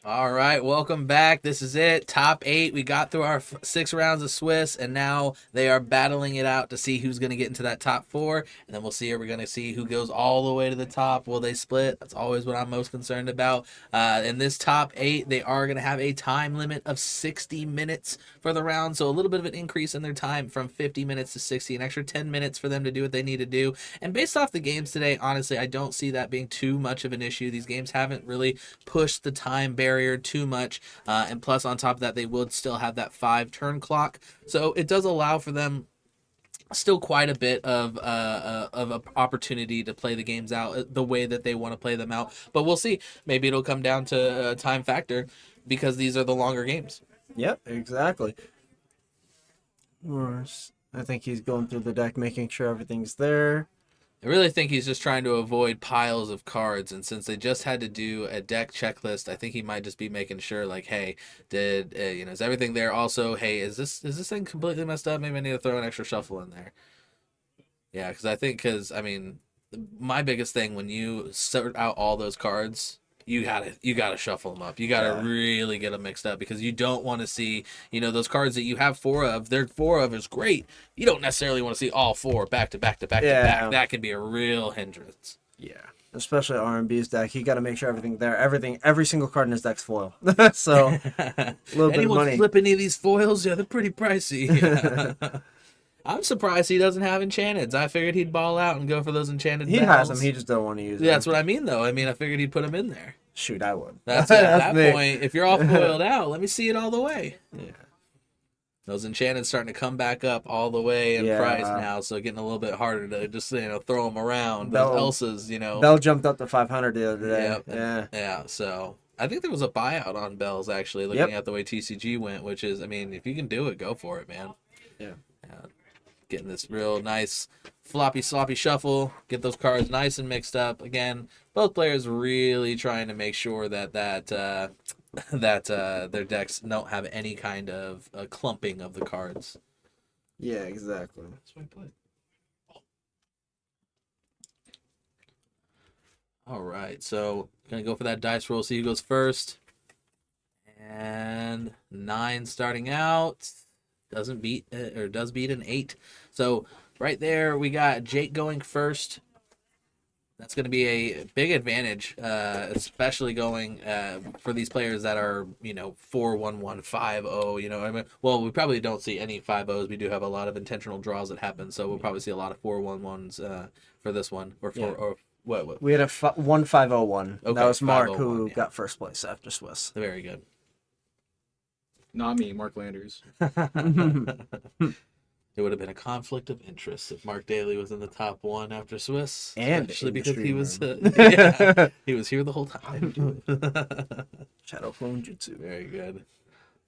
All right, welcome back. This is it. Top eight. We got through our 6 rounds of Swiss, and now they are battling it out to see who's going to get into that top four. And then we'll see. Are we going to see who goes all the way to the top? Will they split? That's always what I'm most concerned about. In this top eight, they are going to have a time limit of 60 minutes for the round. So a little bit of an increase in their time from 50 minutes to 60, an extra 10 minutes for them to do what they need to do. And based off the games today, honestly, I don't see that being too much of an issue. These games haven't really pushed the time barrier too much, and plus on top of that they would still have that 5 turn clock, so it does allow for them still quite a bit of an opportunity to play the games out the way that they want to play them out. But we'll see. Maybe it'll come down to a time factor because these are the longer games. Yep, exactly. I think he's going through the deck, making sure everything's there. I really think he's just trying to avoid piles of cards, and since they just had to do a deck checklist, I think he might just be making sure, like, hey, did is everything there? Also, hey, is this thing completely messed up? Maybe I need to throw an extra shuffle in there. Yeah, because I mean, my biggest thing when you sort out all those cards, you gotta shuffle them up. You gotta Yeah. really get them mixed up because you don't want to see those cards that you have four of. They're four of is great. You don't necessarily want to see all four back to back to back to back. Yeah. That can be a real hindrance. Yeah. Especially R&B's deck. He got to make sure everything there, every single card in his deck's foil. So, a little bit of Anyone money. flip any of these foils? Yeah, they're pretty pricey. I'm surprised he doesn't have enchanteds. I figured he'd ball out and go for those enchanted He bells. has them. He just don't want to use them. Yeah, that's what I mean, though. I mean, I figured he'd put them in there. Shoot, I would. That's at that me. point. If you're all foiled out, let me see it all the way. Yeah. Those enchanted starting to come back up all the way in Yeah. price now, so getting a little bit harder to just throw them around. Bell- Those Elsas, Bell jumped up to 500 the other day. Yep. Yeah. Yeah. So I think there was a buyout on Bells actually, looking Yep. at the way TCG went, which is, I mean, if you can do it, go for it, man. Yeah. Getting this real nice floppy sloppy shuffle, get those cards nice and mixed up. Again, both players really trying to make sure that their decks don't have any kind of clumping of the cards. Yeah, exactly. That's what I played. All right, so gonna go for that dice roll. See who goes first. And 9 starting out doesn't beat or does beat an 8. So right there we got Jake going first. That's going to be a big advantage, especially going for these players that are 4-1-1-5-0. I mean, well, we probably don't see any 5-0s. We do have a lot of intentional draws that happen, so we'll probably see a lot of 4-1-1s for this one, or Yeah. or what? We had a 1501. Okay, That was Mark 501, who yeah. got first place after Swiss. Very good. Not me, Mark Landers. It would have been a conflict of interest if Mark Daly was in the top one after Swiss, And especially in the because he stream was room. he was here the whole time. Shadow Clone Jutsu. Very good.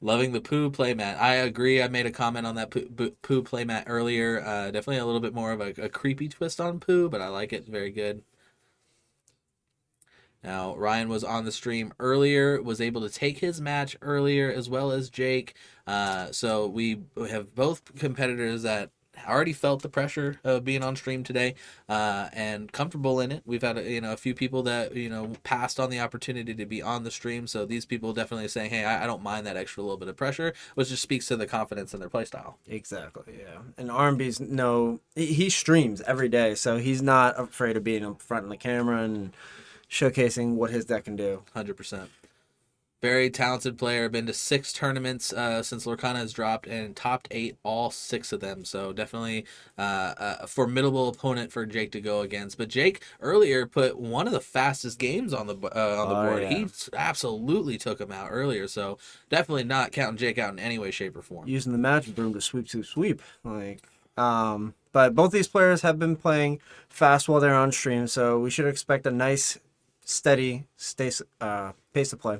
Loving the poo playmat. I agree. I made a comment on that poo playmat earlier. Definitely a little bit more of a creepy twist on poo, but I like it. Very good. Now, Ryan was on the stream earlier, was able to take his match earlier, as well as Jake. So we have both competitors that already felt the pressure of being on stream today, and comfortable in it. We've had a few people that passed on the opportunity to be on the stream. So these people definitely saying, "Hey, I don't mind that extra little bit of pressure," which just speaks to the confidence in their playstyle. Exactly, yeah. And R&B's he streams every day, so he's not afraid of being up front in the camera and showcasing what his deck can do. 100%. Very talented player. Been to 6 tournaments since Lorcana has dropped and topped 8 all 6 of them. So definitely a formidable opponent for Jake to go against. But Jake earlier put one of the fastest games on the board. Yeah. He absolutely took him out earlier. So definitely not counting Jake out in any way, shape, or form. Using the magic broom to sweep. But both these players have been playing fast while they're on stream, so we should expect a nice, steady pace of play.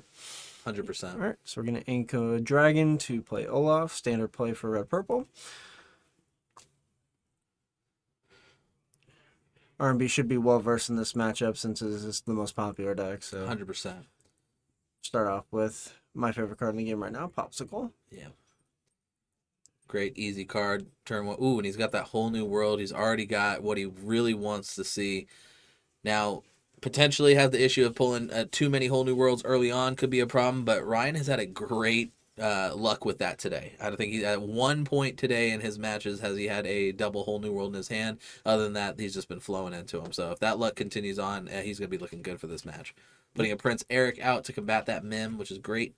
100%. All right, so we're going to ink a dragon to play Olaf. Standard play for red-purple. R&B should be well-versed in this matchup since it is the most popular deck. So 100%. start off with my favorite card in the game right now, Popsicle. Yeah. Great, easy card. Turn 1. Ooh, and he's got that whole new world. He's already got what he really wants to see. Now, potentially have the issue of pulling too many whole new worlds early on could be a problem, but Ryan has had a great luck with that today. I don't think he at one point today in his matches has he had a double whole new world in his hand. Other than that, he's just been flowing into him. So if that luck continues on, he's going to be looking good for this match. Putting a Prince Eric out to combat that Mim, which is great.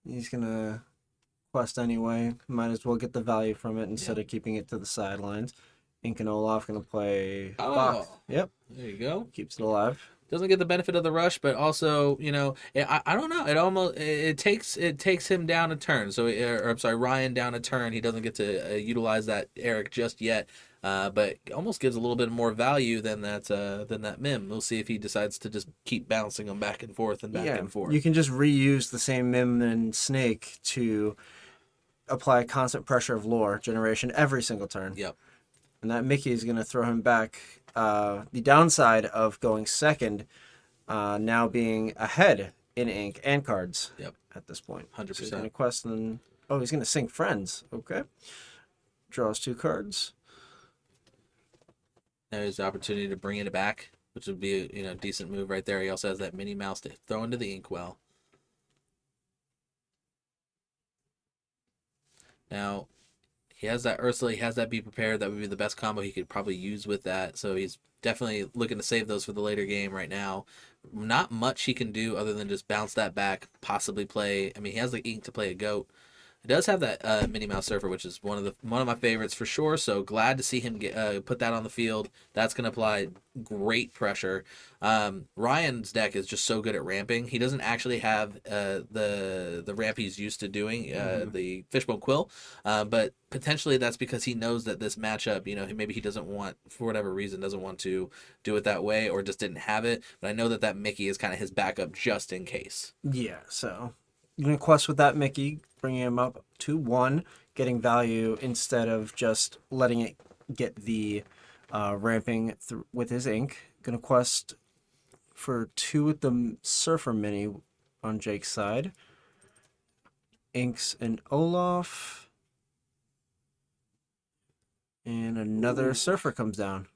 He's gonna quest anyway. Might as well get the value from it instead of keeping it to the sidelines. Ink and Olaf gonna play Fox. Yep. There you go. Keeps it alive. Doesn't get the benefit of the rush, but also, I don't know. It takes him down a turn. So, or I'm sorry, Ryan down a turn. He doesn't get to utilize that Eric just yet, but almost gives a little bit more value than that Mim. We'll see if he decides to just keep bouncing them back and forth and back and forth. You can just reuse the same Mim and Snake to apply constant pressure of lore generation every single turn. Yep. And that Mickey is going to throw him back. The downside of going second, now being ahead in ink and cards. Yep. At this point, 100%. So he's going to quest and he's going to sync friends. Okay. Draws 2 cards. There's the opportunity to bring it back, which would be a decent move right there. He also has that Minnie Mouse to throw into the inkwell. Now, he has that Ursula, he has that Be Prepared. That would be the best combo he could probably use with that. So he's definitely looking to save those for the later game right now. Not much he can do other than just bounce that back, possibly play. I mean, he has the ink to play a goat. He does have that Minnie Mouse Surfer, which is one of my favorites for sure. So glad to see him put that on the field. That's going to apply great pressure. Ryan's deck is just so good at ramping. He doesn't actually have the ramp he's used to doing, the Fishbone Quill, but potentially that's because he knows that this matchup, maybe he doesn't want, for whatever reason, doesn't want to do it that way or just didn't have it. But I know that Mickey is kind of his backup just in case. Yeah, so you're going to quest with that Mickey, bringing him up to 1, getting value instead of just letting it get the ramping with his ink. Going to quest for 2 with the Surfer Mini on Jake's side. Inks and Olaf. And another Surfer comes down.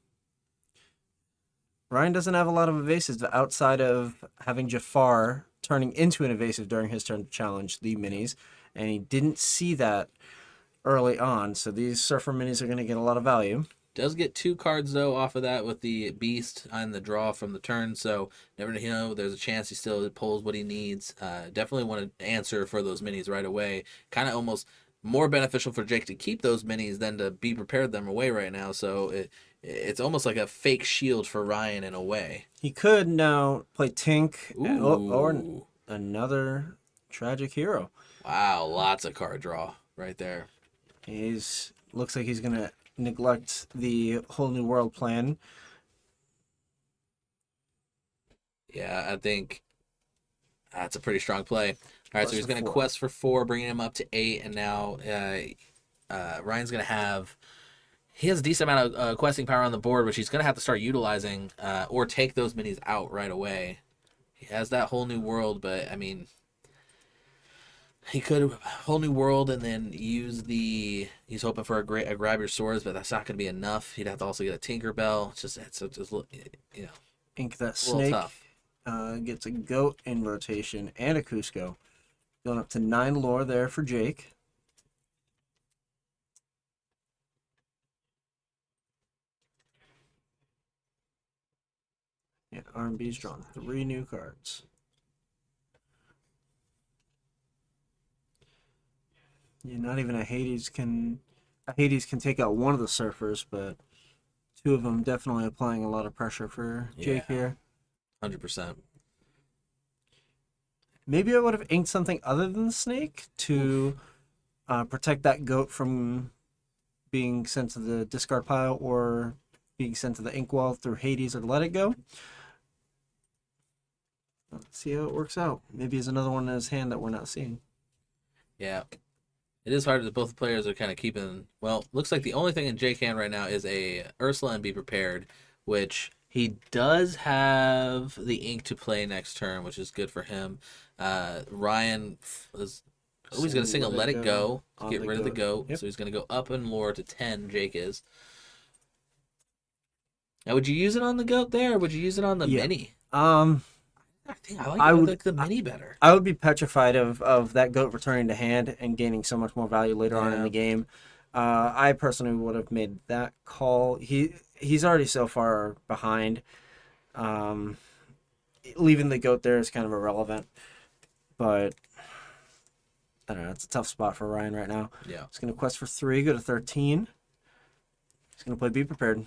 Ryan doesn't have a lot of evasives outside of having Jafar turning into an evasive during his turn to challenge the minis, and he didn't see that early on, so these Surfer minis are going to get a lot of value. Does get 2 cards, though, off of that with the Beast on the draw from the turn, so never know. There's a chance he still pulls what he needs. Definitely want to answer for those minis right away. Kind of almost more beneficial for Jake to keep those minis than to be prepared them away right now, so it's almost like a fake shield for Ryan in a way. He could now play Tink or another Tragic Hero. Wow, lots of card draw right there. Looks like he's going to neglect the whole new world plan. Yeah, I think that's a pretty strong play. All right, so he's going to quest for 4, bringing him up to 8, and now Ryan's going to have... He has a decent amount of questing power on the board, which he's going to have to start utilizing or take those minis out right away. He has that whole new world, but, I mean, he could whole new world and then use the... He's hoping for a grab your swords, but that's not going to be enough. He'd have to also get a Tinkerbell. It's just Ink that Snake gets a goat in rotation and a Cusco. Going up to 9 lore there for Jake. Yeah, R&B's drawn 3 new cards. Yeah, not even a Hades can take out one of the Surfers, but 2 of them definitely applying a lot of pressure for Jake here. 100%. Maybe I would have inked something other than the Snake to protect that goat from being sent to the discard pile or being sent to the inkwell through Hades or let it go. Let's see how it works out. Maybe there's another one in his hand that we're not seeing. Yeah. It is hard that both players are kind of keeping... Well, looks like the only thing in Jake hand right now is a Ursula and Be Prepared, which he does have the ink to play next turn, which is good for him. Ryan is... Oh, he's going to sing a Let It Go to get rid of the goat. Yep. So he's going to go up in lore to 10, Jake is. Now, would you use it on the goat there, or would you use it on the Yeah. mini? Um, I think I like I it would- like the mini better. I would be petrified of that goat returning to hand and gaining so much more value later on in Yeah. the game. I personally would have made that call. He's already so far behind. Um, Leaving the goat there is kind of irrelevant, but I don't know. It's a tough spot for Ryan right now. Yeah. He's going to quest for 3, go to 13. He's going to play Be Prepared.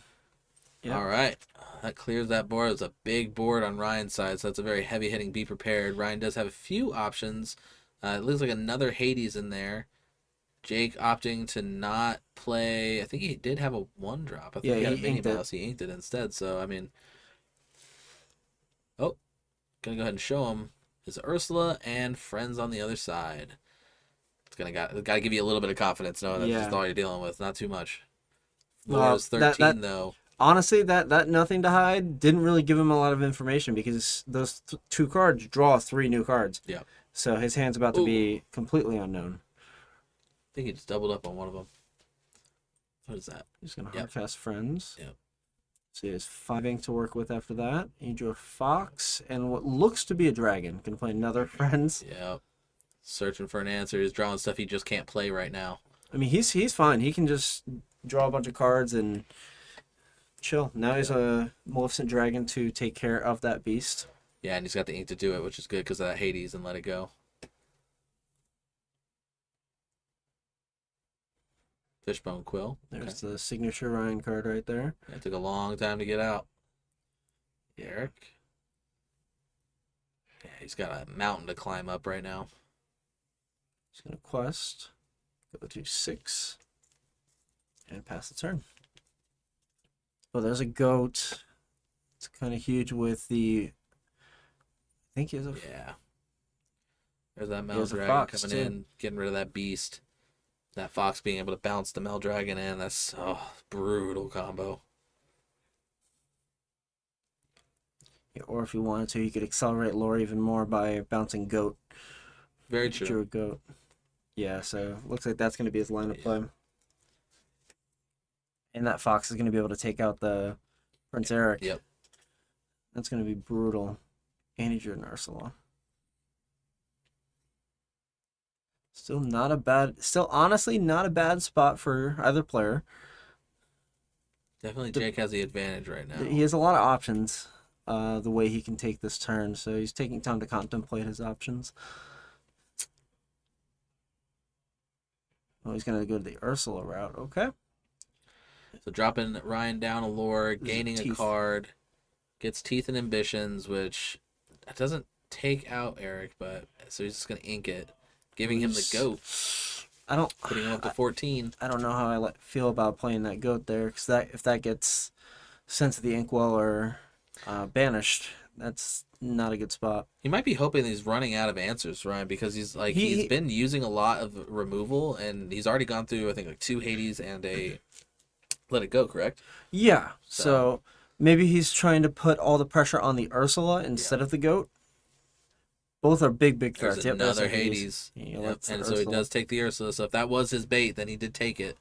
Yep. All right. That clears that board. It's a big board on Ryan's side, so that's a very heavy hitting Be Prepared. Ryan does have a few options. It looks like another Hades in there. Jake opting to not play. I think he did have a 1-drop. I think Yeah, he had a he mini inked it. mouse. He inked it instead. So, I mean. Oh. Gonna go ahead and show him his Ursula and friends on the other side. It's gotta give you a little bit of confidence knowing that's just Yeah. all you're dealing with. Not too much. Well, Laura's 13 that- though. Honestly, that nothing to hide didn't really give him a lot of information because those 2 cards draw 3 new cards. Yeah. So his hand's about to be completely unknown. I think he just doubled up on one of them. What is that? He's going to Yep. hard fast friends. Yep. So he has 5 ink to work with after that. He drew a fox and what looks to be a dragon. Going to play another friends. Yep. Searching for an answer. He's drawing stuff he just can't play right now. I mean, he's fine. He can just draw a bunch of cards and chill. Now he's a Maleficent Dragon to take care of that beast. Yeah, and he's got the ink to do it, which is good because of that Hades and let it go. Fishbone Quill. There's the signature Ryan card right there. It took a long time to get out. Eric. Yeah, he's got a mountain to climb up right now. He's going to quest. Go to 6. And pass the turn. Oh, there's a goat. It's kind of huge with the... I think he has a... Yeah. There's that has a Meldragon fox, coming too. in, getting rid of that beast. That fox being able to bounce the Meldragon in. That's brutal combo. Yeah, or if you wanted to, you could accelerate lore even more by bouncing goat. Very Drew true. a goat. Yeah, so looks like that's going to be his line of play. And that fox is going to be able to take out the Prince Eric. Yep. That's going to be brutal. And he drew an Ursula. Still honestly not a bad spot for either player. Definitely Jake has the advantage right now. He has a lot of options, the way he can take this turn, so he's taking time to contemplate his options. Oh, he's going to go to the Ursula route. Okay. So dropping Ryan down a lore, This is gaining a teeth. card, gets Teeth and Ambitions, which doesn't take out Eric, but so he's just gonna ink it, giving him the goat, putting him up to 14. I don't know how I feel about playing that goat there, because if that gets sent to the inkwell or banished, that's not a good spot. He might be hoping he's running out of answers, Ryan, because he's been using a lot of removal, and he's already gone through I think like 2 Hades and a Let It Go, correct? Yeah, so maybe he's trying to put all the pressure on the Ursula instead of the goat. Both are big There's threats. another there's a Hades. Yeah, Yep. that's the And so he Ursula. does take the Ursula. So if that was his bait, then he did take it.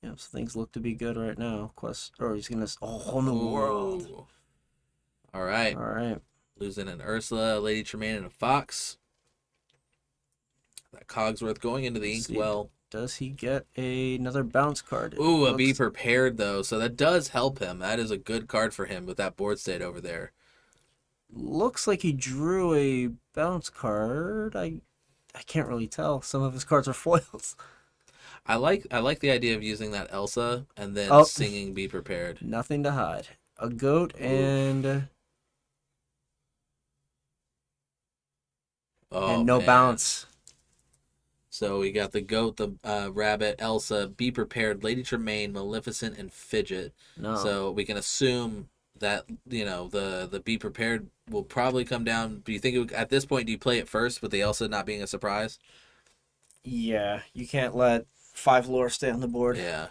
Yeah, so things look to be good right now. He's gonna whole new world. Ooh. All right. All right. Losing an Ursula, a Lady Tremaine, and a Fox. That Cogsworth going into the See. inkwell. Does he get another bounce card? Ooh, a Be Looks- Prepared, though. So that does help him. That is a good card for him with that board state over there. Looks like he drew a bounce card. I can't really tell. Some of his cards are foils. I like the idea of using that Elsa and then Oh. singing Be Prepared. Nothing to hide. A goat and Oh, no man. bounce. So we got the goat, the rabbit, Elsa, Be Prepared, Lady Tremaine, Maleficent, and Fidget. No. So we can assume that the Be Prepared will probably come down. Do you think at this point do you play it first with the Elsa not being a surprise? Yeah, you can't let 5 lore stay on the board. Yeah,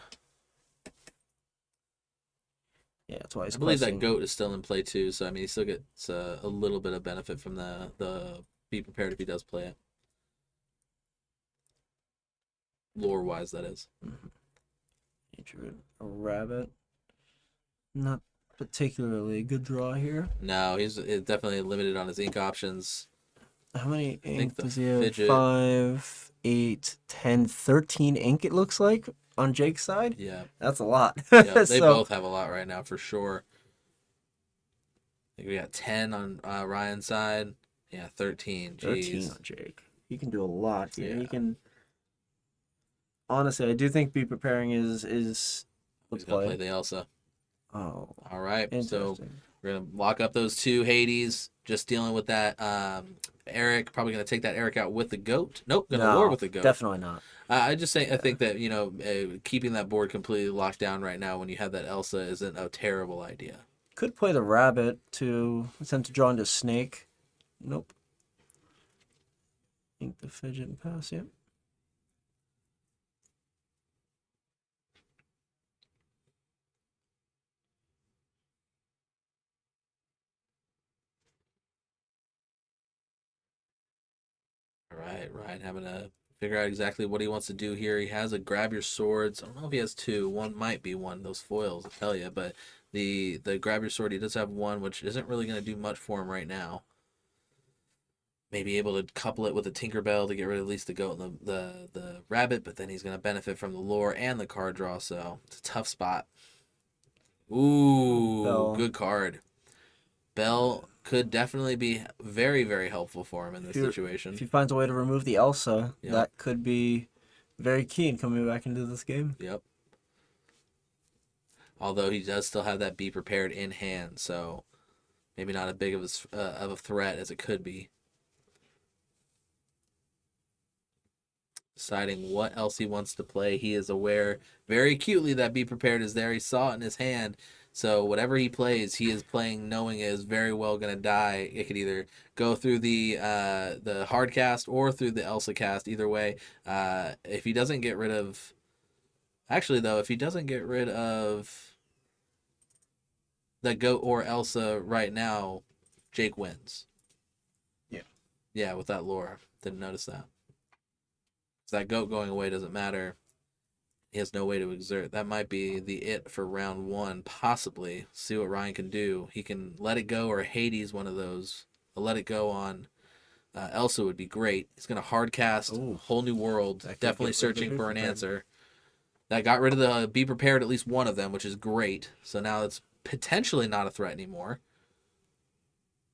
Yeah, that's why he's I believe that questing. goat is still in play too. So I mean, he still gets a little bit of benefit from the Be Prepared if he does play it. Lore wise, that is. He drew a rabbit. Not particularly a good draw here. No, he's definitely limited on his ink options. How many think ink the does he have? fidget- 5, 8, 10, 13 ink, it looks like, on Jake's side. Yeah, That's a lot. yeah, they So, both have a lot right now for sure. I think we got 10 on Ryan's side. Yeah, 13. 13 Jeez. on Jake. He can do a lot here. Yeah. He can. Honestly, I do think be preparing is He's the gonna play play. the Elsa. Oh, All right, so interesting. we're gonna lock up those two Hades. Just dealing with that. Eric probably gonna take that Eric out with the goat. Nope, gonna lure No, with the goat. definitely not. I think that keeping that board completely locked down right now when you have that Elsa isn't a terrible idea. Could play the rabbit to attempt to draw into snake. Nope. Ink the fidget and pass. Yep. All right, Ryan having to figure out exactly what he wants to do here. He has a grab your swords. I don't know if he has two. One might be one of those foils, I tell you, but the grab your sword, he does have one, which isn't really going to do much for him right now. Maybe able to couple it with a Tinkerbell to get rid of at least the goat and the rabbit, but then he's going to benefit from the lore and the card draw, so it's a tough spot. Ooh, Bell. good card. Bell could definitely be very, very helpful for him in this situation. If he finds a way to remove the Elsa, Yep. that could be very key in coming back into this game. Yep. Although he does still have that be prepared in hand, so maybe not as big of a threat as it could be. Deciding what else he wants to play. He is aware very acutely that be prepared is there. He saw it in his hand. So whatever he plays, he is playing knowing it is very well going to die. It could either go through the hard cast or through the Elsa cast. Either way, if he doesn't get rid of... Actually, though, if he doesn't get rid of the goat or Elsa right now, Jake wins. Yeah. Yeah, with that lore. Didn't notice that. So that goat going away doesn't matter. He has no way to exert. That might be the it for round one, possibly. See what Ryan can do. He can let it go, or Hades, one of those. A let it go on Elsa would be great. He's going to hard cast Ooh. Whole New World. That could Definitely get rid of searching Be for an Prepared. answer. That got rid of the be prepared, at least one of them, which is great. So now it's potentially not a threat anymore.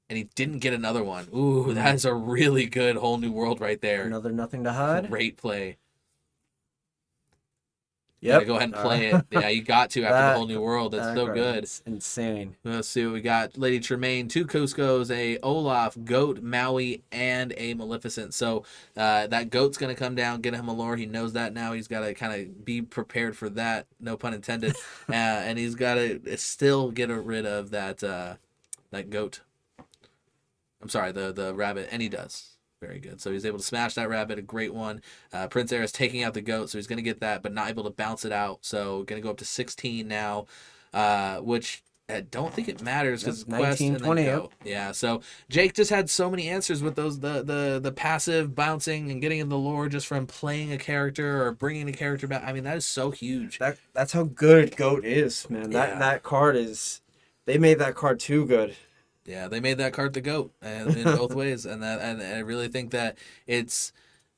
And he didn't get another one. Ooh, that is a really good Whole New World right there. Another nothing to hide. Great play. Yep. Gotta go ahead and play it. Yeah, you got to after the That- Whole New World. That's that so card good. is insane. Let's see what we got. Lady Tremaine, two Cuscos, a Olaf, Goat, Maui, and a Maleficent. So that Goat's going to come down, get him a lore. He knows that now. He's got to kind of be prepared for that. No pun intended. And he's got to still get rid of that Goat. I'm sorry, the rabbit. And he does. Very good. So he's able to smash that rabbit, a great one. Prince Air is taking out the goat, so he's going to get that, but not able to bounce it out. So going to go up to 16 now, which I don't think it matters because it's quest 19, and 20, then go. Yeah. So Jake just had so many answers with those the passive bouncing and getting in the lore just from playing a character or bringing a character back. I mean, that is so huge. That's how good Goat is, man. Yeah. That card is. They made that card too good. Yeah, they made that card the GOAT and in both ways, and I really think that it's.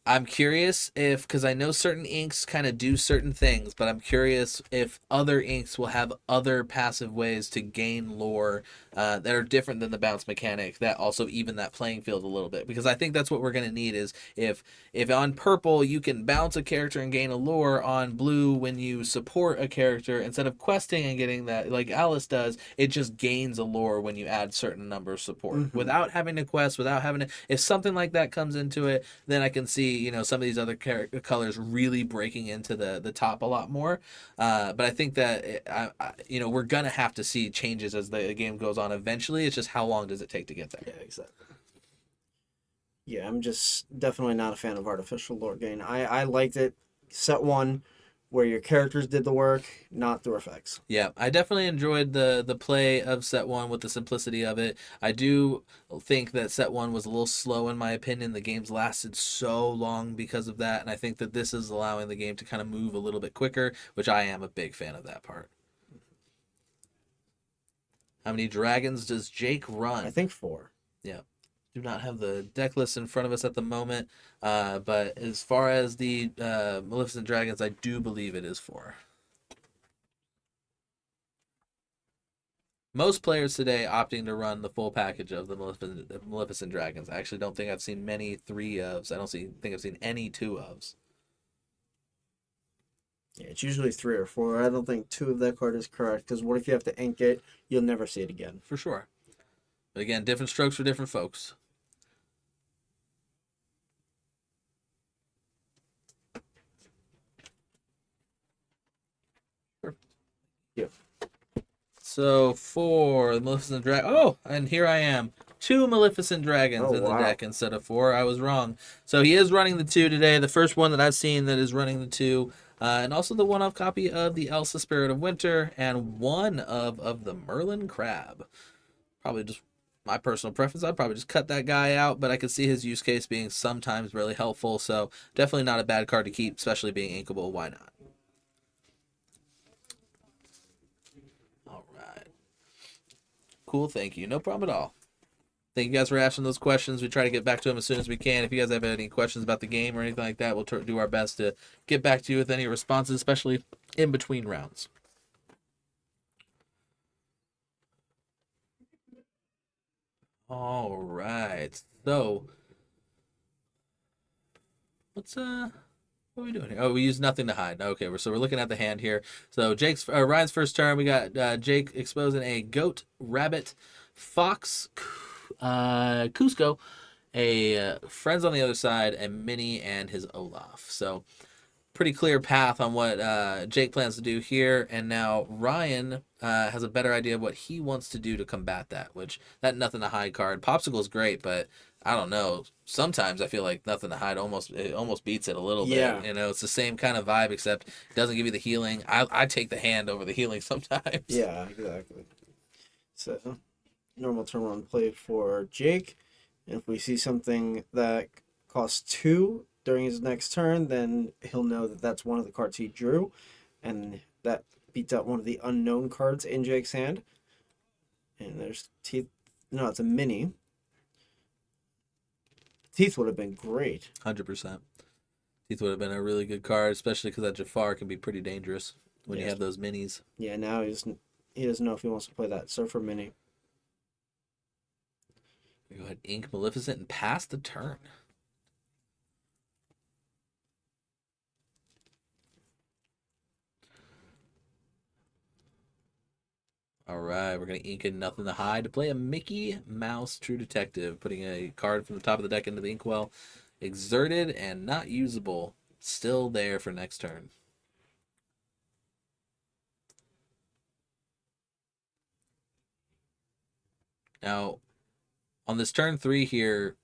I'm curious if, because I know certain inks kind of do certain things, but I'm curious if other inks will have other passive ways to gain lore that are different than the bounce mechanic that also even that playing field a little bit. Because I think that's what we're going to need is if on purple you can bounce a character and gain a lore, on blue when you support a character, instead of questing and getting that like Alice does, it just gains a lore when you add certain number of support without having to quest, without having to. If something like that comes into it, then I can see some of these other colors really breaking into the top a lot more. But I think that we're gonna have to see changes as the game goes on. Eventually, it's just how long does it take to get there? Yeah, exactly. Yeah, I'm just definitely not a fan of artificial lore gain. I liked it. Set one, where your characters did the work, not through effects. Yeah, I definitely enjoyed the play of set one with the simplicity of it. I do think that set one was a little slow in my opinion. The games lasted so long because of that, and I think that this is allowing the game to kind of move a little bit quicker, which I am a big fan of that part. How many dragons does Jake run? I think 4. Yeah. Do not have the deck list in front of us at the moment. But as far as the Maleficent Dragons, I do believe it is 4. Most players today opting to run the full package of the Maleficent Dragons. I actually don't think I've seen many 3-ofs. I don't think I've seen any 2-ofs. Yeah, it's usually 3 or 4. I don't think 2 of that card is correct, because what if you have to ink it? You'll never see it again. For sure. But again, different strokes for different folks. Sure. Yeah. So for the Maleficent Dragon, oh, and here I am. 2 Maleficent Dragons in the deck instead of 4. I was wrong. So he is running the 2 today. The first one that I've seen that is running the 2. And also the one-off copy of the Elsa Spirit of Winter and one of the Merlin Crab. Probably just my personal preference. I'd probably just cut that guy out, but I could see his use case being sometimes really helpful. So definitely not a bad card to keep, especially being inkable. Why not? All right. Cool. Thank you. No problem at all. Thank you guys for asking those questions. We try to get back to them as soon as we can. If you guys have any questions about the game or anything like that, we'll do our best to get back to you with any responses, especially in between rounds. All right. So, what are we doing here? Oh, we use nothing to hide. Okay, so we're looking at the hand here. So Ryan's first turn. We got Jake exposing a goat, rabbit, fox, Cusco, a friends on the other side, a Minnie, and his Olaf. So pretty clear path on what Jake plans to do here. And now Ryan has a better idea of what he wants to do to combat that, which that nothing to hide card. Popsicle is great, but I don't know. Sometimes I feel like nothing to hide almost beats it a little bit. You know, it's the same kind of vibe, except it doesn't give you the healing. I take the hand over the healing sometimes. Yeah, exactly. So normal turn one play for Jake. And if we see something that costs 2 during his next turn, then he'll know that that's one of the cards he drew, and that beats out one of the unknown cards in Jake's hand. And there's teeth. No, it's a mini. Teeth would have been great. 100%. Teeth would have been a really good card, especially because that Jafar can be pretty dangerous when you have those minis. Yeah, now he doesn't know if he wants to play that. So for mini. Go ahead, ink Maleficent, and pass the turn. All right, we're going to ink in Nothing to Hide to play a Mickey Mouse True Detective, putting a card from the top of the deck into the inkwell. Exerted and not usable, still there for next turn. Now, on this turn 3 here,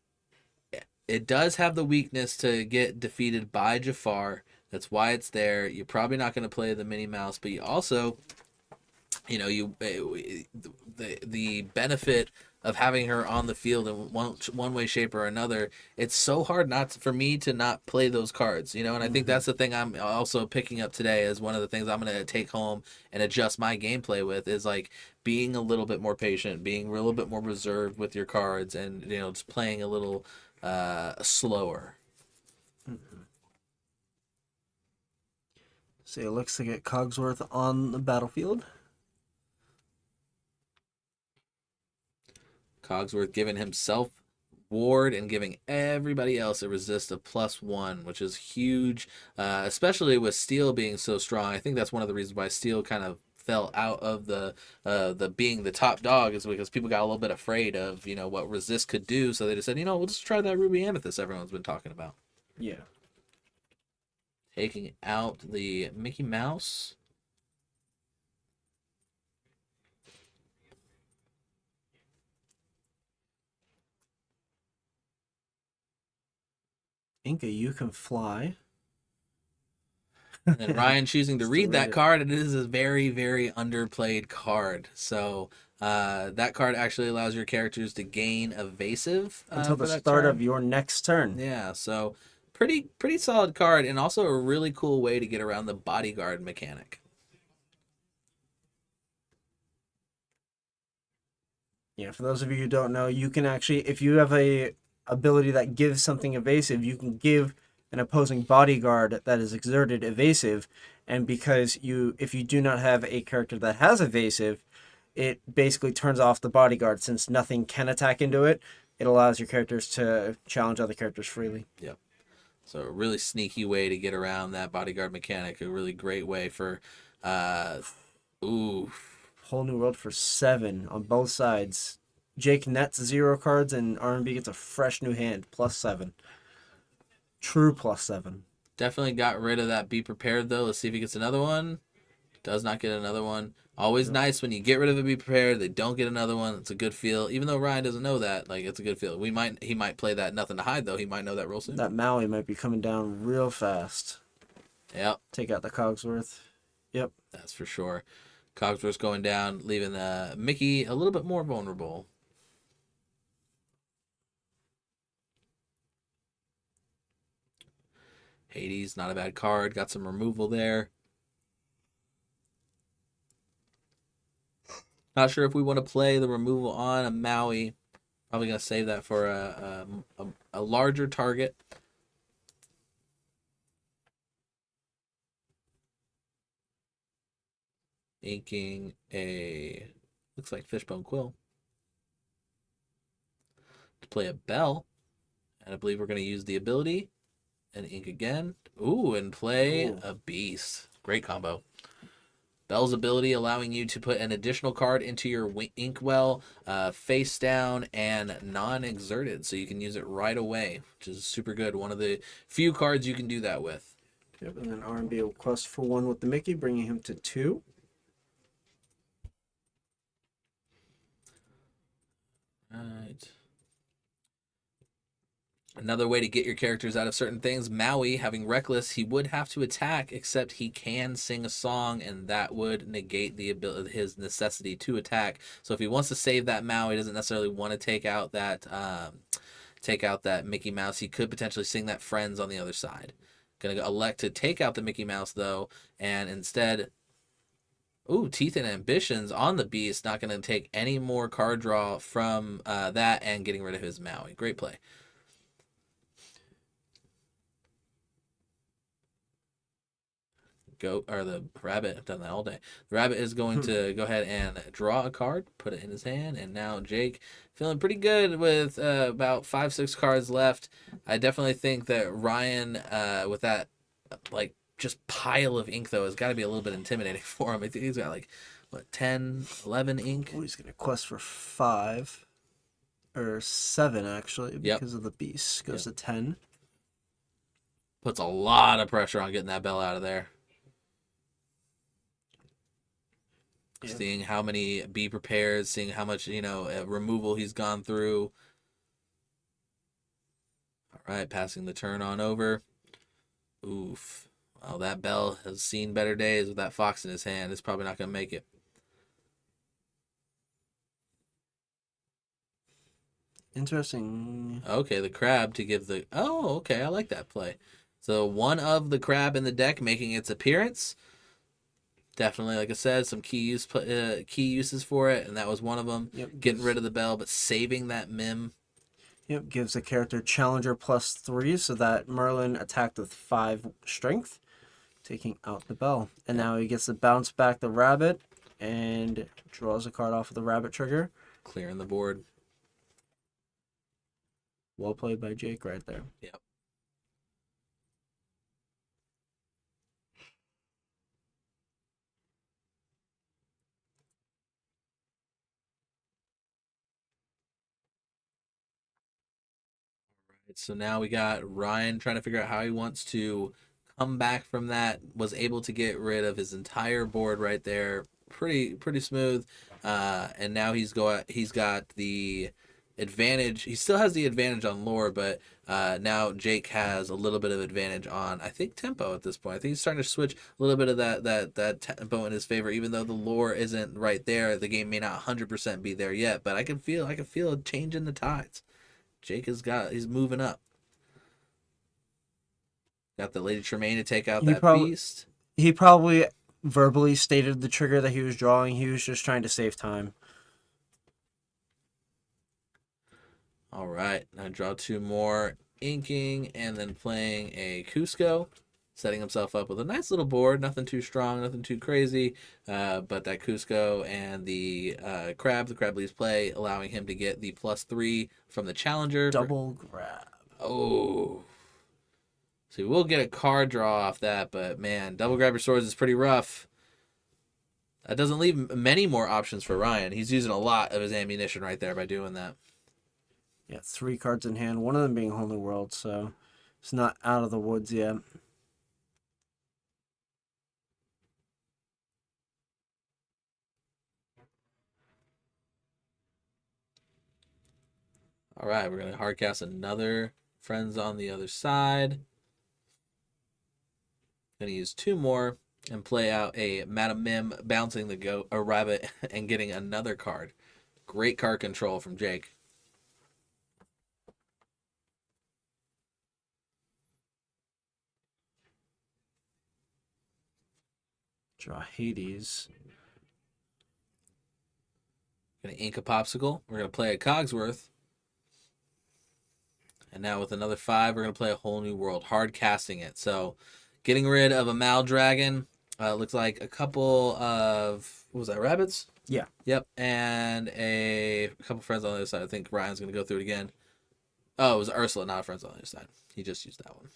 it does have the weakness to get defeated by Jafar. That's why it's there. You're probably not going to play the Minnie Mouse, but you also, you know, the benefit of having her on the field in one way, shape, or another. It's so hard for me to not play those cards, you know. And I think that's the thing I'm also picking up today as one of the things I'm going to take home and adjust my gameplay with is like being a little bit more patient, being a little bit more reserved with your cards, and you know, just playing a little slower. So it looks like Cogsworth on the battlefield. Cogsworth giving himself ward and giving everybody else a resist of +1, which is huge, especially with Steel being so strong. I think that's one of the reasons why Steel kind of fell out of the being the top dog, is because people got a little bit afraid of, you know, what resist could do. So they just said, you know, we'll just try that Ruby Amethyst everyone's been talking about. Yeah. Taking out the Mickey Mouse. Inca, you can fly. And Ryan choosing to read that card, and it is a very, very underplayed card. So that card actually allows your characters to gain evasive until the start of your next turn. Yeah, so pretty solid card, and also a really cool way to get around the bodyguard mechanic. Yeah, for those of you who don't know, you can actually, if you have a ability that gives something evasive, you can give an opposing bodyguard that is exerted evasive, and because if you do not have a character that has evasive, it basically turns off the bodyguard since nothing can attack into it. It allows your characters to challenge other characters freely. Yep. So a really sneaky way to get around that bodyguard mechanic. A really great way for, ooh, Whole new world for 7 on both sides. Jake nets 0 cards and R&B gets a fresh new hand, +7. True +7. definitely got rid of that. Be prepared though. Let's see if he gets another one. Does not get another one. Always nice when you get rid of it. Be prepared. They don't get another one. It's a good feel. Even though Ryan doesn't know that, like it's a good feel. He might play that nothing to hide though. He might know that real soon. That Maui might be coming down real fast. Yep, Take out the Cogsworth. Yep. that's for sure. Cogsworth's going down, leaving Mickey a little bit more vulnerable. Hades, not a bad card. Got some removal there. Not sure if we want to play the removal on a Maui. Probably going to save that for a larger target. Inking a, looks like Fishbone Quill. To play a Bell. And I believe we're going to use the ability. And ink again. Ooh, and play a Beast. Great combo. Bell's ability allowing you to put an additional card into your inkwell, face down and non-exerted, so you can use it right away, which is super good. One of the few cards you can do that with. Yep, and then R&B will quest for 1 with the Mickey, bringing him to 2. Right. Another way to get your characters out of certain things, Maui, having Reckless, he would have to attack, except he can sing a song, and that would negate the ability, his necessity to attack. So if he wants to save that Maui, he doesn't necessarily want to take out that Mickey Mouse, he could potentially sing that Friends on the other side. Gonna elect to take out the Mickey Mouse, though, and instead... Ooh, Teeth and Ambitions on the Beast, not going to take any more card draw from that and getting rid of his Maui. Great play. The rabbit, I've done that all day. The rabbit is going to go ahead and draw a card, put it in his hand, and now Jake feeling pretty good with about 5-6 cards left. I definitely think that Ryan, with that like just pile of ink though, has got to be a little bit intimidating for him. I think he's got like what 10, 11 ink. Oh, he's gonna quest for 5 or 7 actually because of the Beast. Goes to 10. Puts a lot of pressure on getting that Bell out of there. Yeah. Seeing how many Be Prepared, seeing how much, removal he's gone through. All right, passing the turn on over. Oof. Well, that Bell has seen better days with that fox in his hand. It's probably not going to make it. Interesting. Okay, the crab to give the... Oh, okay, I like that play. So one of the crab in the deck making its appearance. Definitely, like I said, some key uses for it, and that was one of them. Yep. Getting rid of the Bell, but saving that Mim. Yep, gives the character Challenger +3, so that Merlin attacked with 5 strength, taking out the Bell. And now he gets to bounce back the rabbit and draws a card off of the rabbit trigger. Clearing the board. Well played by Jake right there. Yep. So now we got Ryan trying to figure out how he wants to come back from that. Was able to get rid of his entire board right there. Pretty smooth. And now he's got the advantage. He still has the advantage on lore, but now Jake has a little bit of advantage on, I think, tempo at this point. I think he's starting to switch a little bit of that tempo in his favor, even though the lore isn't right there. The game may not 100% be there yet, but I can feel a change in the tides. Jake he's moving up. Got the Lady Tremaine to take out that Beast. He probably verbally stated the trigger that he was drawing. He was just trying to save time. All right. Now draw 2 more. Inking and then playing a Cusco. Setting himself up with a nice little board. Nothing too strong, nothing too crazy. But that Cusco and the crab leaves play, allowing him to get the +3 from the challenger. Double grab. Oh. So we will get a card draw off that, but man, double grab your swords is pretty rough. That doesn't leave many more options for Ryan. He's using a lot of his ammunition right there by doing that. Yeah, 3 cards in hand, one of them being Whole New World, so it's not out of the woods yet. All right, we're going to hardcast another Friends on the Other Side. Going to use 2 more and play out a Madam Mim bouncing the goat or rabbit and getting another card. Great card control from Jake. Draw Hades. Going to ink a popsicle. We're going to play a Cogsworth. And now with another 5, we're going to play a Whole New World, hard casting it. So getting rid of a Mal Dragon. Looks like a couple of, what was that, rabbits? Yeah. Yep. And a couple friends on the other side. I think Ryan's going to go through it again. Oh, it was Ursula, not friends on the other side. He just used that one.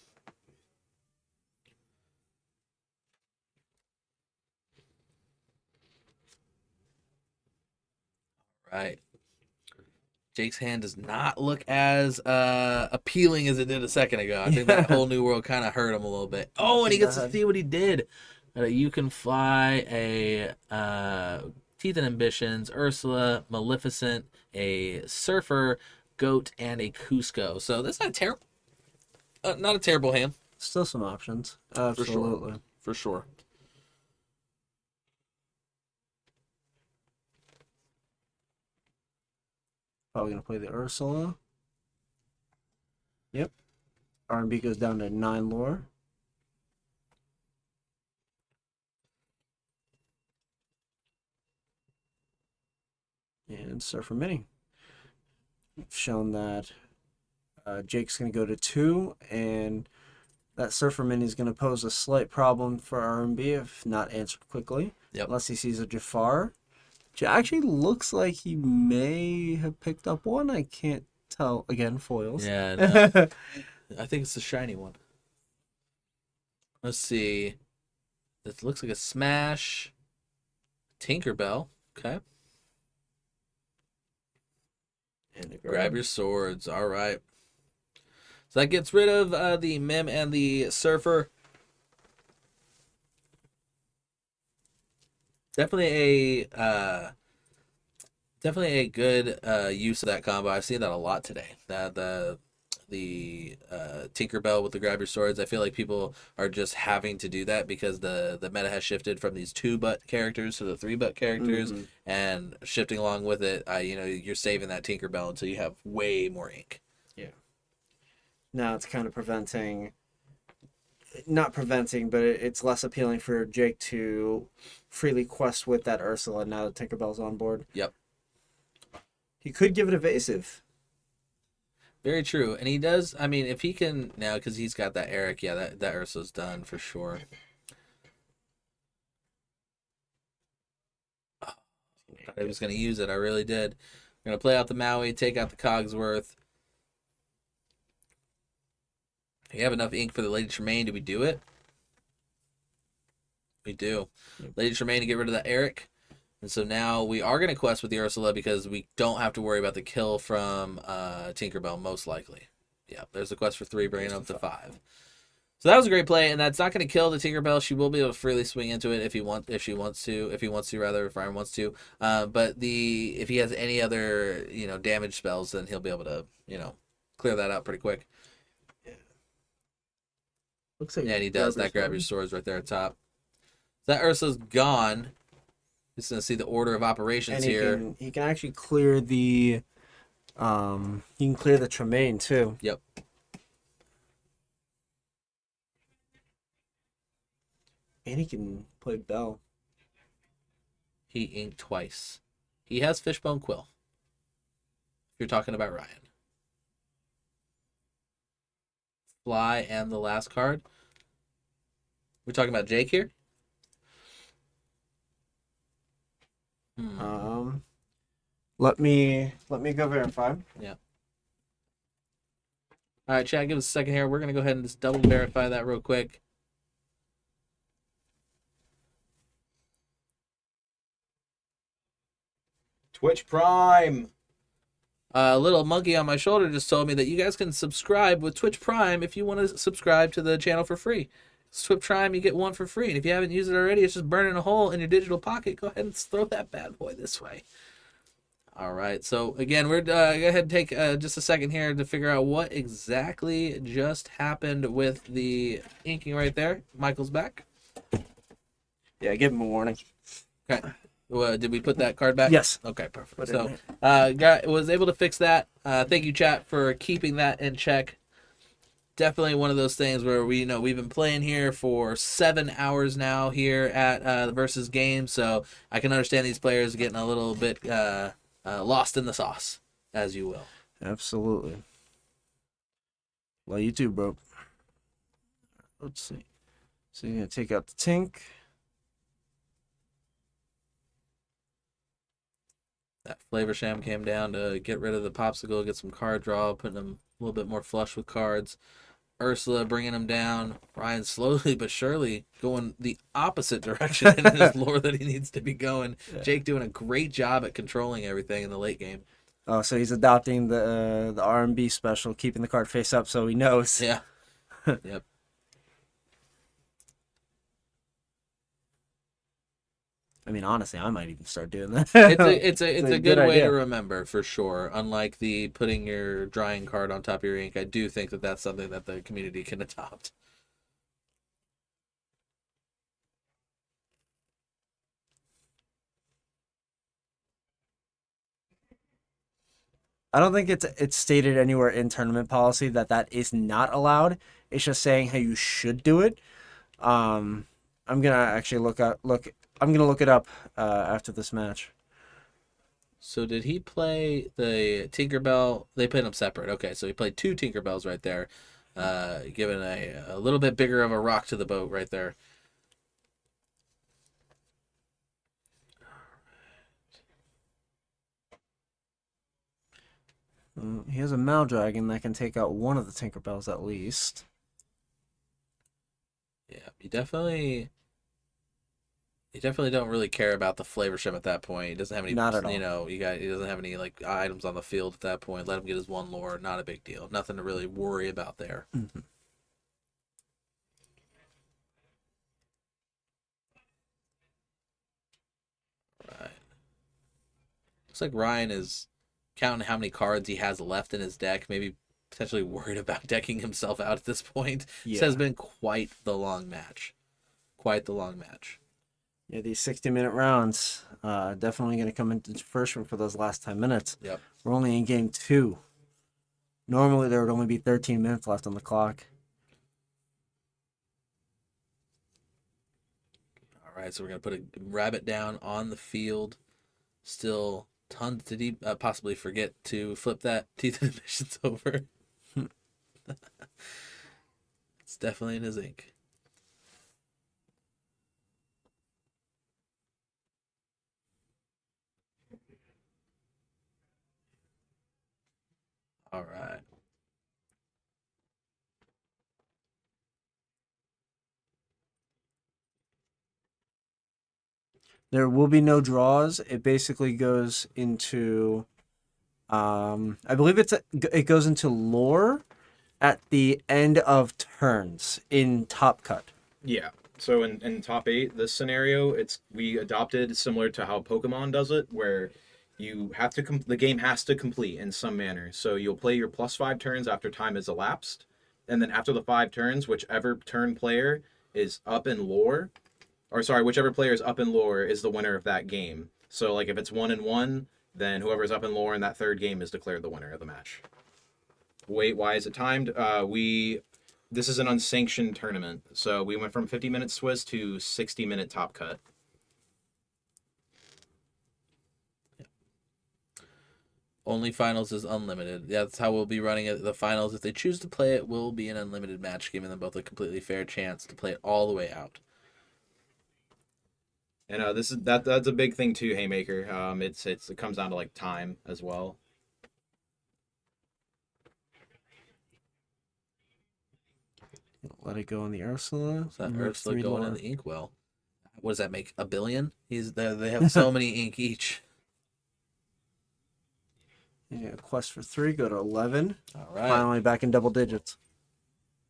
Right. Jake's hand does not look as appealing as it did a second ago. I think that Whole New World kind of hurt him a little bit. Oh, and he gets to see what he did. You can fly a Teeth and Ambitions, Ursula, Maleficent, a Surfer, Goat, and a Cusco. So that's not a terrible hand. Still some options. Absolutely. For sure. Probably going to play the Ursula. Yep. R&B goes down to 9 lore. And Surfer Mini. We've shown that Jake's going to go to 2, and that Surfer Mini is going to pose a slight problem for R&B if not answered quickly. Yep. Unless he sees a Jafar. Which actually looks like he may have picked up one. I can't tell. Again, foils. Yeah, no. I think it's the shiny one. Let's see. This looks like a Smash. Tinkerbell. Okay. And grab your swords. All right. So that gets rid of the Mim and the Surfer. Definitely a good use of that combo. I've seen that a lot today. That the Tinkerbell with the grab your swords. I feel like people are just having to do that because the meta has shifted from these 2-butt characters to the 3-butt characters, and shifting along with it. You're saving that Tinkerbell until you have way more ink. Yeah. Now it's kind of not preventing, but it's less appealing for Jake to freely quest with that Ursula now that Tinkerbell's on board. Yep. He could give it evasive. Very true. And he does, I mean, if he can now, because he's got that Eric, yeah, that Ursula's done for sure. Oh, I was going to use it. I really did. I'm going to play out the Maui, take out the Cogsworth. You have enough ink for the Lady Tremaine. Do we do it? We do. Yep. Lady Tremaine to get rid of that Eric. And so now we are going to quest with the Ursula because we don't have to worry about the kill from Tinkerbell, most likely. Yeah, there's a quest for 3, bringing it up to 5. So that was a great play, and that's not going to kill the Tinkerbell. She will be able to freely swing into it if he wants to, if Ryan wants to. But if he has any other damage spells, then he'll be able to clear that out pretty quick. Looks like And he does that. Grab your swords right there at top. So that Ursula's gone. Just gonna see the order of operations and here. He can actually clear the Tremaine too. Yep. And he can play Bell. He inked twice. He has Fishbone Quill. If you're talking about Ryan. fly and the last card. We're talking about Jake here. Let me go verify. Yeah. All right, chat, give us a second here. We're going to go ahead and just double verify that real quick. Twitch Prime. A little monkey on my shoulder just told me that you guys can subscribe with Twitch Prime if you want to subscribe to the channel for free. Twitch Prime, you get one for free. And if you haven't used it already, it's just burning a hole in your digital pocket. Go ahead and throw that bad boy this way. All right. So, again, we're go ahead and take just a second here to figure out what exactly just happened with the inking right there. Michael's back. Yeah, give him a warning. Okay. Did we put that card back? Yes. Okay, perfect. Put it So, in was able to fix that. Thank you, chat, for keeping that in check. Definitely one of those things where we've been playing here for 7 hours now here at the Versus game, so I can understand these players getting a little bit lost in the sauce, as you will. Absolutely. Well, you too, bro. Let's see. So you're gonna take out the Tink. That Flavor Sham came down to get rid of the Popsicle, get some card draw, putting them a little bit more flush with cards. Ursula bringing him down. Ryan slowly but surely going the opposite direction in his lore that he needs to be going. Yeah. Jake doing a great job at controlling everything in the late game. Oh, so he's adopting the R&B special, keeping the card face up so he knows. Yeah. Yep. I mean, honestly, I might even start doing that. It's a good good way idea. to remember for sure. Unlike the putting your drawing card on top of your ink, I do think that that's something that the community can adopt. I don't think it's stated anywhere in tournament policy that is not allowed. It's just saying how you should do it. I'm gonna actually I'm gonna look it up after this match. So did he play the Tinkerbell? They played them separate. Okay, so he played two Tinkerbells right there, giving a little bit bigger of a rock to the boat right there. He has a Maldragon that can take out one of the Tinkerbells at least. Yeah, you definitely don't really care about the Flavor Shim at that point. He doesn't have any, Not at all. he doesn't have any like items on the field at that point. Let him get his one lore. Not a big deal. Nothing to really worry about there. Mm-hmm. Right. Looks like Ryan is counting how many cards he has left in his deck. Maybe potentially worried about decking himself out at this point. Yeah. This has been quite the long match. Quite the long match. Yeah, these 60-minute rounds definitely going to come into fruition for those last 10 minutes. Yep. We're only in game 2. Normally, there would only be 13 minutes left on the clock. All right, so we're going to put a rabbit down on the field. Still tons to possibly forget to flip that Teeth of the Missions over. It's definitely in his ink. All right. There will be no draws. It basically goes into, I believe it goes into lore at the end of turns in Top Cut. Yeah. So in top 8, this scenario, we adopted similar to how Pokemon does it, where you have to the game has to complete in some manner. So you'll play your +5 turns after time has elapsed, and then after the 5 turns, whichever turn player is up in lore, whichever player is up in lore is the winner of that game. So like if it's 1-1, then whoever's up in lore in that third game is declared the winner of the match. Wait, why is it timed? This is an unsanctioned tournament, so we went from 50-minute Swiss to 60-minute Top Cut. Only finals is unlimited. Yeah, that's how we'll be running it. The finals, if they choose to play it, will be an unlimited match, giving them both a completely fair chance to play it all the way out. And that's a big thing too, Haymaker. It comes down to like time as well. Let it go in the Ursula. So that Remove Ursula 3 going more. in the inkwell. What does that make? 1 billion? They have so many ink each. Yeah, quest for 3, go to 11. All right. Finally back in double digits.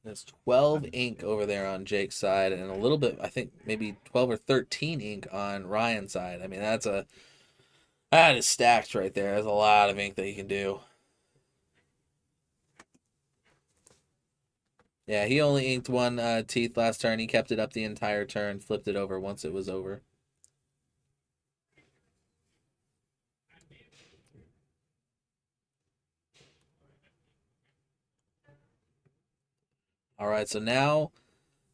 There's 12 ink over there on Jake's side, and a little bit, I think maybe 12 or 13 ink on Ryan's side. I mean, that is stacked right there. There's a lot of ink that he can do. Yeah, he only inked one teeth last turn. He kept it up the entire turn, flipped it over once it was over. All right, so now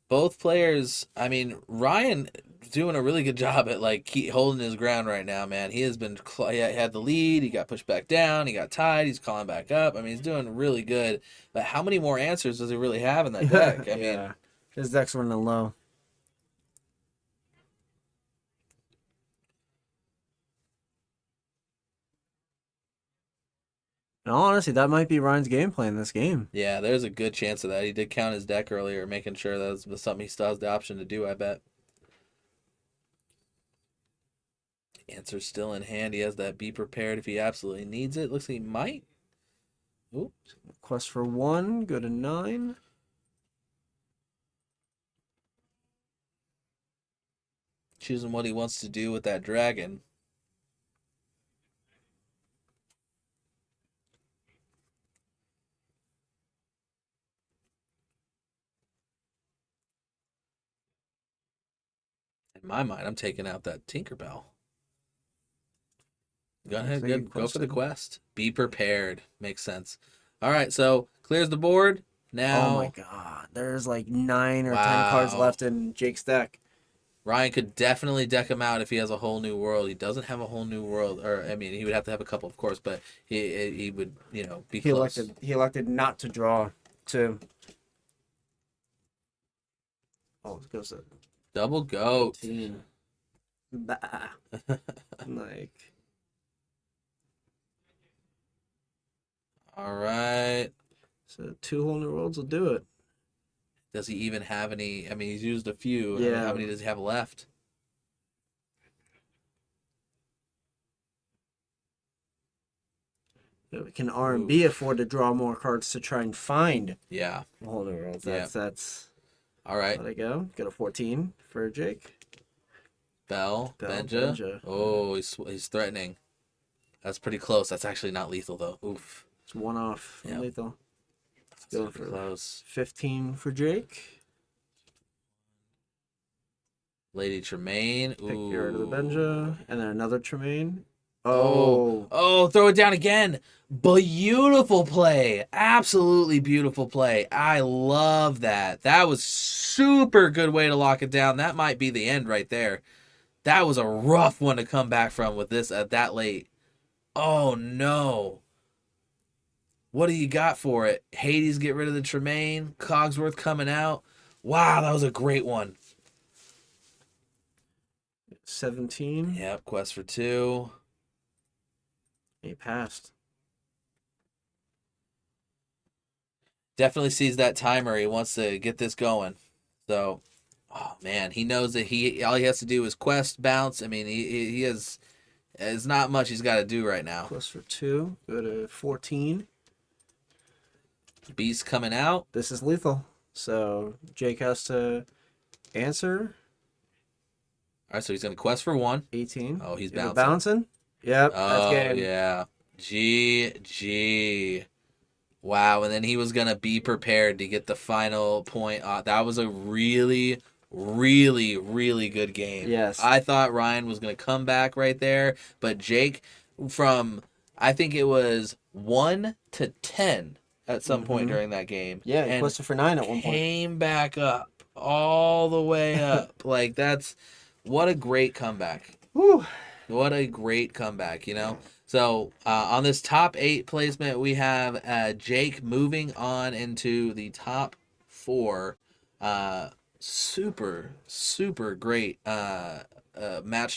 both players, I mean, Ryan doing a really good job at like keep holding his ground right now, man. He has been he had the lead, he got pushed back down, he got tied, he's calling back up. I mean, he's doing really good. But how many more answers does he really have in that deck? I mean, his deck's running low. In all honesty, that might be Ryan's game plan in this game. yeah, there's a good chance of that. He did count his deck earlier, making sure that was something he still has the option to do, I bet. Answer's still in hand. He has that be prepared if he absolutely needs it. Looks like he might. Ooh. Quest for 1, go to 9. Choosing what he wants to do with that dragon. In my mind, I'm taking out that Tinkerbell. Go ahead, So you go for the quested. quest. Be prepared. Makes sense. All right, so clears the board. Now Oh my god. There's like 9 or 10 cards Wow. left in Jake's deck. Ryan could definitely deck him out if he has a whole new world. He doesn't have a whole new world, or I mean, he would have to have a couple, of course, but he would, be He close. elected not to draw to. Oh, it goes to Double goat. 15. Bah. Like, All right. so 2 whole new worlds will do it. Does he even have any? I mean, he's used a few. Yeah. How many does he have left? Can R&B afford to draw more cards to try and find Yeah. a whole new world? Yeah. That's All right. let it go. Got a 14 for Jake. Bell, Benja. Benja. Oh, he's threatening. That's pretty close. That's actually not lethal though. Oof. It's 1 off from Yep. lethal. That's Going pretty for close. 15 for Jake. Lady Tremaine. Pick Ooh. your to the Benja. And then another Tremaine. Oh. Oh, throw it down again. Beautiful play. Absolutely beautiful play. I love that. That was super good way to lock it down. That might be the end right there. That was a rough one to come back from with this at that late. Oh no. What do you got for it? Hades get rid of the Tremaine. Cogsworth coming out. Wow, that was a great one. 17. Yep, quest for 2. He passed. Definitely sees that timer. He wants to get this going. So, oh man, he knows that all he has to do is quest, bounce. I mean, he has there's not much he's got to do right now. Plus for 2. Go to 14. Beast coming out. This is lethal. So Jake has to answer. All right, so he's gonna quest for 1. 18. Oh, he's Is it bouncing. bouncing? Yep. That's Oh game. yeah, GG. Wow, and then he was gonna be prepared to get the final point. That was a really, really, really good game. Yes. I thought Ryan was gonna come back right there, but Jake, from I think it was 1 to 10 at some point during that game. Yeah, he and quested for 9 at one point. came back up all the way up. Like what a great comeback. Woo. What a great comeback, So on this top 8 placement, we have Jake moving on into the top 4. Super great match